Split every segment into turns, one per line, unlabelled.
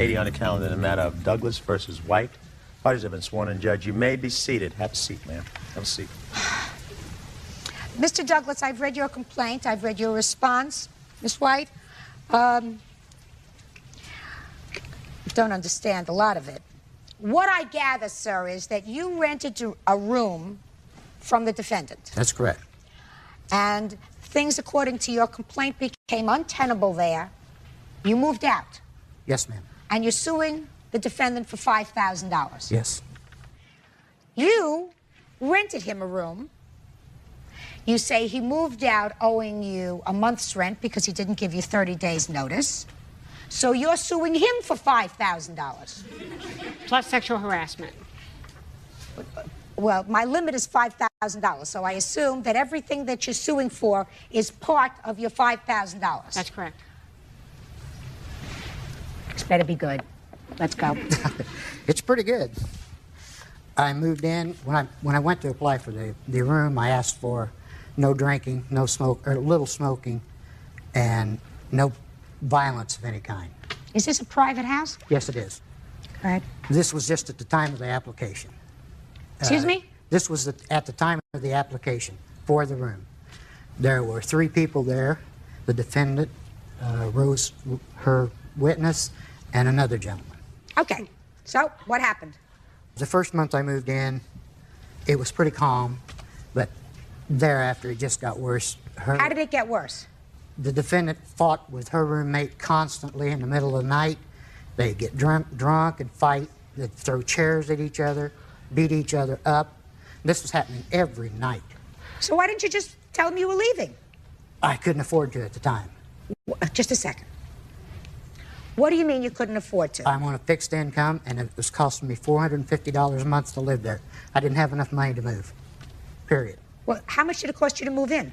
80 on the calendar in the matter of Douglas versus White. Parties have been sworn in, Judge. You may be seated. Have a seat, ma'am. Have a seat.
Mr. Douglas, I've read your complaint. I've read your response. Miss White, don't understand a lot of it. What I gather, sir, is that you rented a room from the defendant.
That's correct.
And things, according to your complaint, became untenable there. You moved out.
Yes, ma'am.
And you're suing the defendant for $5,000.
Yes.
You rented him a room. You say he moved out owing you a month's rent because he didn't give you 30 days' notice. So you're suing him for $5,000.
Plus sexual harassment.
Well, my limit is $5,000, so I assume that everything that you're suing for is part of your $5,000.
That's correct.
This better be good. Let's go.
It's pretty good. I moved in. When I went to apply for the room, I asked for no drinking, no smoke, or little smoking, and no violence of any kind.
Is this a private house?
Yes, it is.
Right.
This was just at the time of the application.
Excuse me?
This was at the time of the application for the room. There were 3 people there, the defendant, Rose, her witness, and another gentleman.
Okay, so what happened?
The first month I moved in, it was pretty calm, but thereafter it just got worse.
How did it get worse?
The defendant fought with her roommate constantly in the middle of the night. They'd get drunk and fight. They'd throw chairs at each other, beat each other up. This was happening every night.
So why didn't you just tell him you were leaving?
I couldn't afford to at the time.
Just a second. What do you mean you couldn't afford to?
I'm on a fixed income, and it was costing me $450 a month to live there. I didn't have enough money to move, period.
Well, how much did it cost you to move in?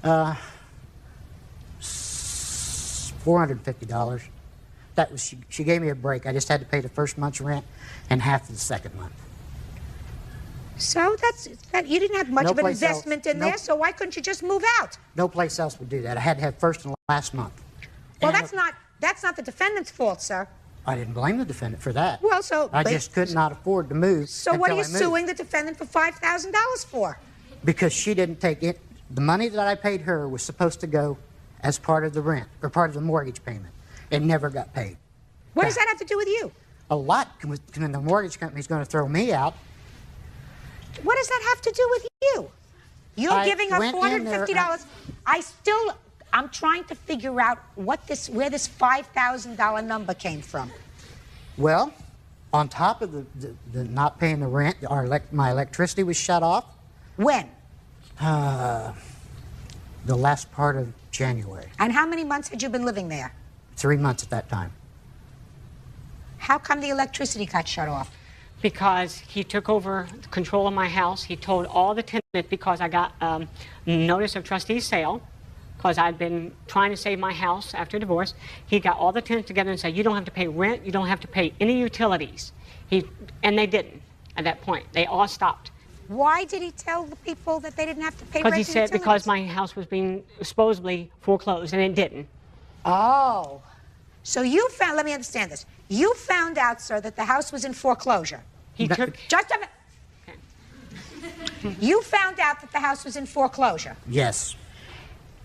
$450. That was, she gave me a break. I just had to pay the first month's rent and half of the second month.
So you didn't have much of an investment in there,
Nope.
so why couldn't you just move out?
No place else would do that. I had to have first and last month.
Well,
And
that's not the defendant's fault, sir.
I didn't blame the defendant for that.
Well, so...
I just could not afford to move.
So what are you
until I moved.
suing the defendant for $5,000 for?
Because she didn't take it. The money that I paid her was supposed to go as part of the rent, or part of the mortgage payment. It never got paid.
What does that have to do with you?
A lot, when the mortgage company's going to throw me out.
What does that have to do with you? You're giving her $450. I'm trying to figure out where this $5,000 number came from.
Well, on top of the not paying the rent, my electricity was shut off.
When?
The last part of January.
And how many months had you been living there?
3 months at that time.
How come the electricity got shut off?
Because he took over control of my house. He told all the tenants, because I got notice of trustee sale, because I'd been trying to save my house after divorce. He got all the tenants together and said, you don't have to pay rent, you don't have to pay any utilities. And they didn't at that point. They all stopped.
Why did he tell the people that they didn't have to pay rent?
Because he said because my house was being supposedly foreclosed, and it didn't.
Oh. So you found, let me understand this. You found out, sir, that the house was in foreclosure. Just a minute. Okay. You found out that the house was in foreclosure.
Yes.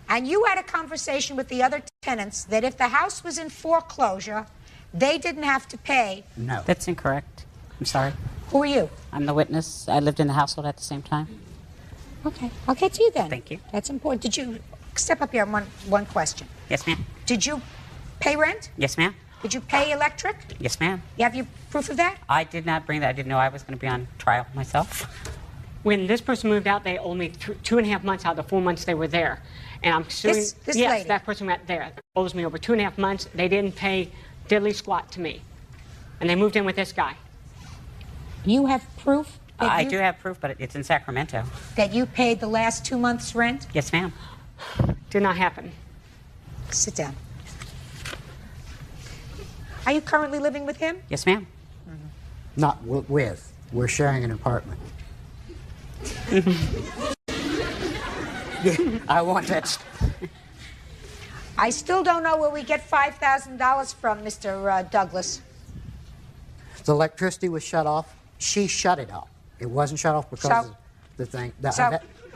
And you had a conversation with the other tenants that if the house was in foreclosure, they didn't have to pay.
No.
That's incorrect. I'm sorry.
Who are you?
I'm the witness. I lived in the household at the same time.
Okay, I'll get to you then.
Thank you.
That's important. Did you step up here on one question?
Yes, ma'am.
Did you pay rent?
Yes, ma'am.
Did you pay electric?
Yes, ma'am.
You have your proof of that?
I did not bring that. I didn't know I was going to be on trial myself.
When this person moved out, they owed me 2.5 months out of the 4 months they were there. And I'm suing...
This
yes,
lady?
that person right there owes me over 2.5 months. They didn't pay diddly squat to me. And they moved in with this guy.
You have proof?
I do have proof, but it's in Sacramento.
That you paid the last 2 months' rent?
Yes, ma'am.
Did not happen.
Sit down. Are you currently living with him?
Yes, ma'am.
Not with. We're sharing an apartment. Yeah, I want that.
I still don't know where we get $5,000 from, Mr. Douglas.
The electricity was shut off. She shut it off. It wasn't shut off because
So-
of the thing.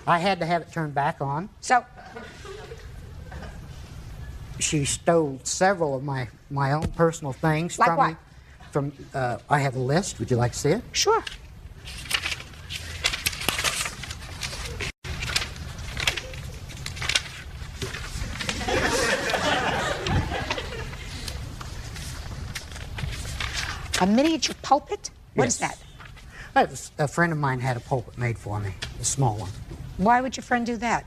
I had to have it turned back on.
So,
She stole several of my own personal things
Like
from
what?
me. I have a list. Would you like to see it?
sure. A miniature pulpit? What is
Yes.
that?
A friend of mine had a pulpit made for me, a small one,
Why would your friend do that?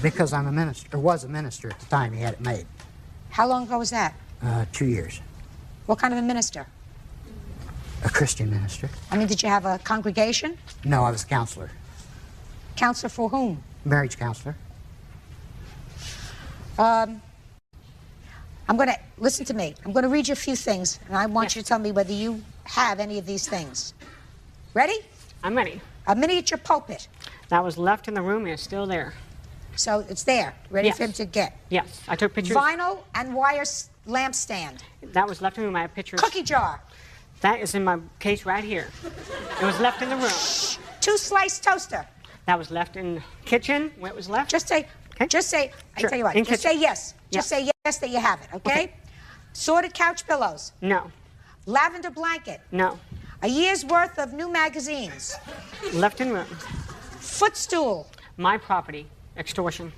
because I'm a minister, or was a minister at the time he had it made.
How long ago was that?
2 years.
What kind of a minister?
A Christian minister.
I mean, did you have a congregation?
No, I was a counselor,
Counselor for whom?
marriage counselor.
I'm going to, listen to me. I'm going to read you a few things, and I want you to tell me whether you have any of these things. Ready?
I'm ready.
A miniature pulpit.
That was left in the room and it's still there.
So it's there, ready
Yes.
for him to get.
Yes, I took pictures.
Vinyl and wire lampstand.
That was left in the room. I have pictures.
Cookie jar.
That is in my case right here. It was left in the room.
2-slice toaster.
That was left in the kitchen where it was left.
Just say,
Okay.
just say, I
Sure.
tell you what,
In
just
kitchen.
say yes.
Yeah.
Just say yes that you have it, okay?
Okay.
Sorted couch pillows.
No,
Lavender blanket.
no.
A year's worth of new magazines.
Left in room.
Footstool.
My property. Extortion.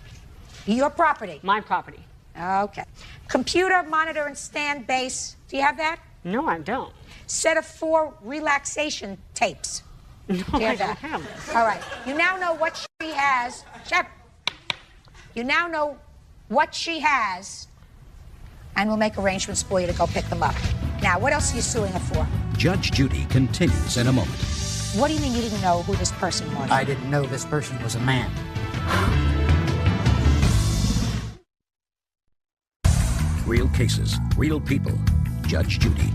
Your property.
My property.
Okay. Computer, monitor, and stand base. Do you have that?
No, I don't.
Set of 4 relaxation tapes.
No,
Do you
I
have
don't
that?
have it.
All right. You now know what she has. Shep. You now know what she has, and we'll make arrangements for you to go pick them up. Now, what else are you suing her for?
Judge Judy continues in a moment.
What do you mean you didn't know who this person was?
I didn't know this person was a man.
Real cases, real people. Judge Judy.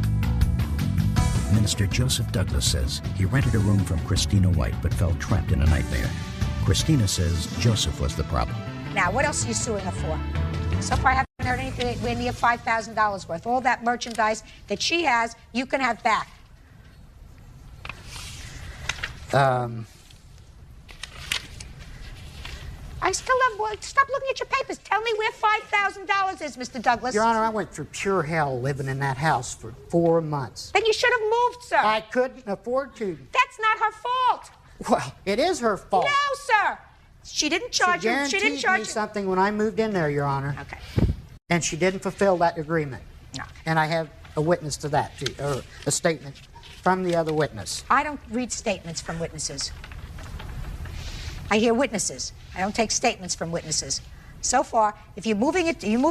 Minister Joseph Douglas says he rented a room from Christina White but felt trapped in a nightmare. Christina says Joseph was the problem.
Now, what else are you suing her for? So far, I haven't heard anything anywhere near $5,000 worth. All that merchandise that she has, you can have back. I still have. Stop looking at your papers. Tell me where $5,000 is, Mr. Douglas.
Your Honor, I went through pure hell living in that house for 4 months.
Then you should have moved, sir.
I couldn't afford to.
That's not her fault.
Well, it is her fault.
No, sir. She didn't charge
She
you.
guaranteed
She didn't charge
me
you.
something when I moved in there, Your Honor.
Okay.
And she didn't fulfill that agreement.
No.
And I have a witness to that, or a statement from the other witness.
I don't read statements from witnesses. I hear witnesses. I don't take statements from witnesses. So far, if you moved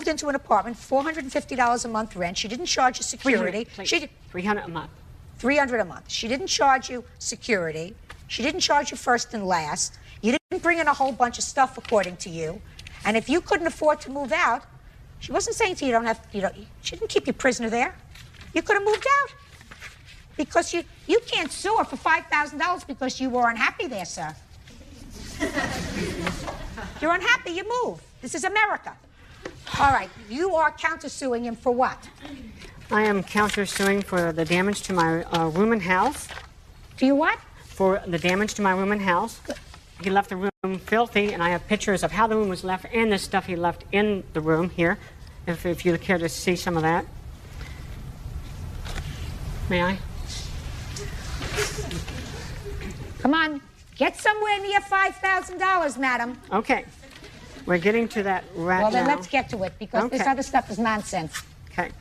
into an apartment, $450 a month rent. She didn't charge you security. She did
$300 a month.
$300 a month. She didn't charge you security. She didn't charge you first and last. You didn't bring in a whole bunch of stuff, according to you. And if you couldn't afford to move out, she wasn't saying to you, she didn't keep you prisoner there. You could have moved out. Because you can't sue her for $5,000 because you were unhappy there, sir. You're unhappy, you move. This is America. All right, you are countersuing him for what?
I am countersuing for the damage to my room and house.
Do you what?
For the damage to my room and house. He left the room filthy, and I have pictures of how the room was left and the stuff he left in the room here, if you'd care to see some of that. May I?
Come on, get somewhere near $5,000, madam.
Okay. We're getting to that right
Well, then
now.
let's get to it, because this
Okay.
other stuff is nonsense.
Okay.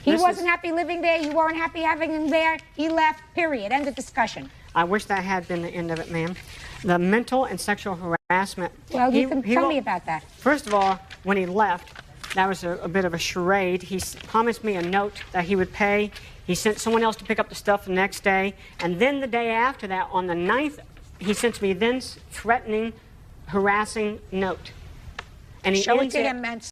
He
This
wasn't
is-
happy living there. You weren't happy having him there. He left, period. End of discussion.
I wish that had been the end of it, ma'am. The mental and sexual harassment.
Well, you can tell
will-
me about that.
First of all, when he left, that was a bit of a charade. He promised me a note that he would pay. He sent someone else to pick up the stuff the next day. And then the day after that, on the 9th, he sent me then threatening, harassing note. And he
Show it
ends
to him and